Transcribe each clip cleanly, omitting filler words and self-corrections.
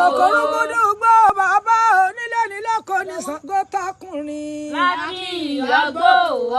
kòkòrò gbọdọ̀ gbọ́ bàbá onílé nílé kò ní Ṣàngó takùnrin. láti ìyàgbó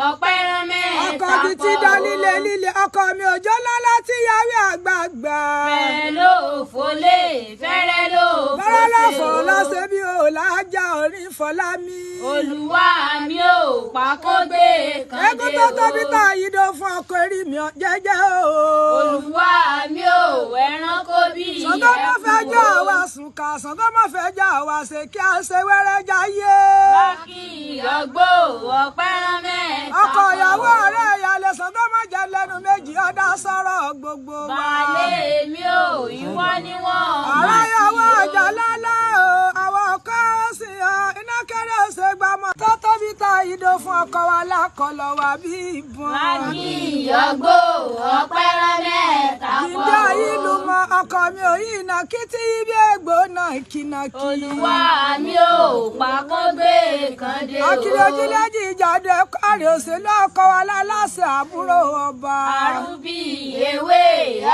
ọpẹ́ rán mẹ́ta ọkọ mi ti dá líle líle ọkọ mi òjò lọ́lá tí yàwé àgbààgbà. fẹ́rẹ́ ló fọlé fẹ́rẹ́ ló fọṣẹ́ fẹ́rẹ́ ló fọ́ lọ́sẹ̀ bí o lájà orin fọlá mi. olúwa mi ò pàkógbé kan dé o. ẹkún tó tóbi tá a yí dó fún ọkọ eré mi jẹ́jẹ́ o. olúwa mi ò ẹranko bí ẹ̀kú. Ṣàngó má fẹ́ já wa sùn ká Ṣàngó má fẹ́ já wa ṣe kí a ṣe wẹ́rẹ́ jayé. láti ìyàgbó ọpẹ́ rán mẹ́ta ọkọ ìyàwó ọ̀rẹ́ ìyàlẹ̀ Ṣàngó má jẹ́ lẹ́nu méjì ọ̀dà sọ̀rọ̀ gbogbo wa. baálé mi ò ìwọ ni wọ́n. ọ̀rọ̀ ìyàwó ọjà lálẹ́ o àwọn ọkọ sí ọ iná kéré ṣe gbàmọ́ tó tóbi ta ìdó fún ọkọ wa lákọlọ wa bí ìbọn. láti ìyàgbó ọpẹ́ rán mẹ́ta kọ́. ìjọ ìlú mọ ọkọ mi ò yí iná kí tí ibi ègbò náà kìnàkì. olúwa mi ò pàkógbé kan dé o. akiri ojúlẹ́jì ìjàdọ̀ kárí òṣèlú ọkọ wa láláṣẹ àbúrò ọba. arúbí ewé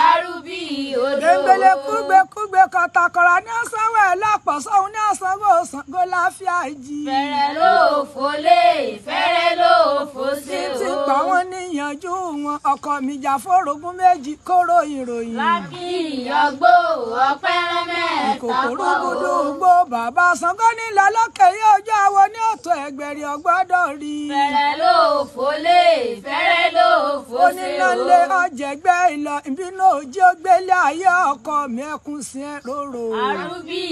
arúbí odò. Dembele kúgbekúgbe kọ̀tàkọ̀rà ní ọ̀sánwó ẹ̀ lápọ̀ sóhun ní ọ̀sánwó Ṣàngó láfíà jì. fẹ́rẹ́ ló fọlé fẹ́rẹ́ ló fọṣẹ́ o. Títí pa wọ́n níyànjú wọn ọkọ mi jà fórogún méjì kóró ìròyìn. láti ìyàgbó ọpẹ́ rán mẹ́ta Kòkòrò kọ́ gbúdú o. gbó bàbá Ṣàngó nílẹ̀ lókè yóò jẹ́ àwọn ní òtò ẹgbẹ̀rì ọgbọ́dọ̀ rí. fẹ́rẹ́ ló fọlé fẹ́rẹ́ ló fọṣẹ́ o. Onílọ́lé ọ̀jẹ̀gbẹ́ ìlọ ìbínú òjì ògbélé ayé ọkọ mi ẹkún sí ẹ róró. arúbí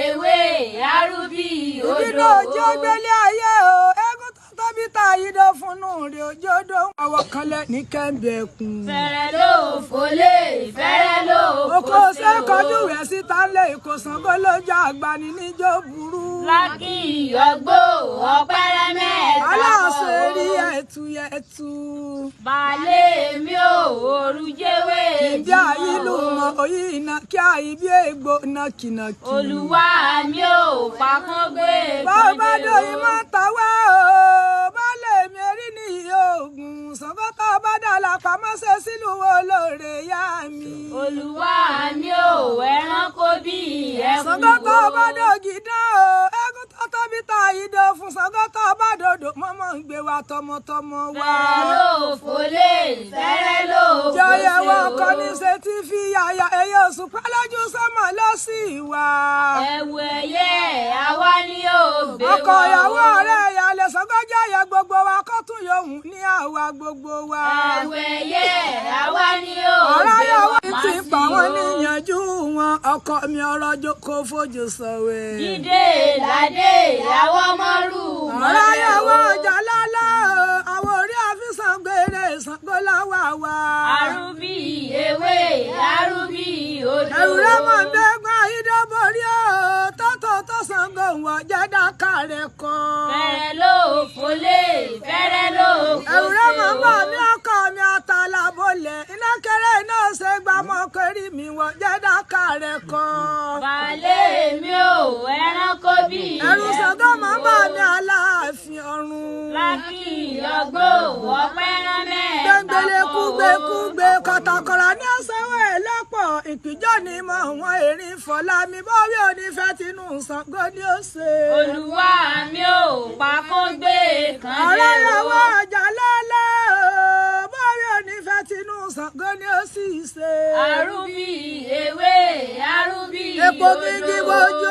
ewé arúbí Ìbínú odò. òjì ògbélé ayé o eégún tó tóbi tá a yí dó fúnnú rè òjòdó àwọn kan lẹ ní kẹ́ńbẹ̀kùn. fẹ́rẹ́ ló fọlé fẹ́rẹ́ ló Oko ṣe fọṣẹ́ kọjú o. rẹ̀ síta lé ìkó Ṣàngó lójú àgbàní níjó burú. láti ìyàgbó ọpẹ́ rán mẹ́ta Aláṣẹ kọ́ o. rí ẹ̀tù ẹ̀tù. baálé mi ò orújẹwé Ìdí àyílù mọ òyì iná kí àyí bí ègbò nàkìnàkì. olúwa mi ò pàkógbé Báwo bá kan dé dòyìn o. máa tàwé o, baálé mi rí ní oògùn. Ṣàngó tó bá dàlà pamọ́ ṣe sílùú olóore yá mi. olúwa mi ò ẹranko bí ẹkú Ṣàngó tó bá o. dògì dán o, eégún tó tóbi tá ìdó fún Ṣàngó tó bá dòdò mọ́mọ́ ń gbé wa tọmọtọmọ wa. fẹ́rẹ́ ló fọlé fẹ́rẹ́ ló Jọyẹ̀ fọṣẹ́ wọn kọ́ o. ní ṣe tí fi yàyà èyí oṣù pẹ́ lójú sọ́mọ̀ ló sì wà. ẹ̀wù ẹ̀yẹ àwa ni yóò gbé wa o. Ọkọ ìyàwó ọ̀rẹ́ ìyàlẹ̀ Ṣàngó jẹ́yẹ gbogbo wa kó tún yòówù ní àwa gbogbo wa. ẹ̀wù ẹ̀yẹ àwa ni yóò Ọ̀rọ̀ gbé ìyàwó wa ti sí pa wọ́n o. níyànjú wọn ọkọ mi ọ̀rọ̀ jókòó fojú sọ̀wé. dídé ládé àwọn ọmọlú Ọ̀rọ̀ ìyàwó ọjà lálá o, àwọn orí àfisàn gbére Ṣàngó láwà wa. arúbí ewé arúbí odò. Ẹ̀rù rẹ̀ mọ̀ ń dẹ́gbọ́n ayídọ́borí o, tọ́tọ̀ tó Ṣàngó wọ̀ jẹ́ dáká rẹ̀ kọ́. fẹ́rẹ́ ló fọlé fẹ́rẹ́ ló Ẹ̀rù rẹ̀ mọ̀ ń fọṣẹ́ bà o. mí ọkọ mi àtàlà bolẹ̀ iná kéré iná ṣe gbàmọ́ kórì mi wọ̀ jẹ́ dáká rẹ̀ kọ́. baálé mi ò ẹranko bí Ẹ̀rù Ṣàngó mọ̀ ń bà ẹkú mí o. Aláàfin ọ̀run. láti ìyàgbó ọpẹ́ rán mẹ́ta Gbẹ̀ngbẹ̀lẹ̀ kọ́ o. kúgbekúgbe kọ̀tàkọ̀rà ní ọ̀sẹ̀wọ̀ ẹ̀ lọ́pọ̀ ìpìjọ́ ni mọ̀ wọ́n erin fọlá mi bọ́wí onífẹ́ tinú Ṣàngó ni ó ṣe. olúwa mi ò pàkógbé kan dé Ọ̀rẹ́ o. ìyàwó ọjà lọ́lẹ́ o, bọ́wí onífẹ́ tinú Ṣàngó ni ó sì ṣe. arúbí ewé arúbí Epo odò. gidi wojú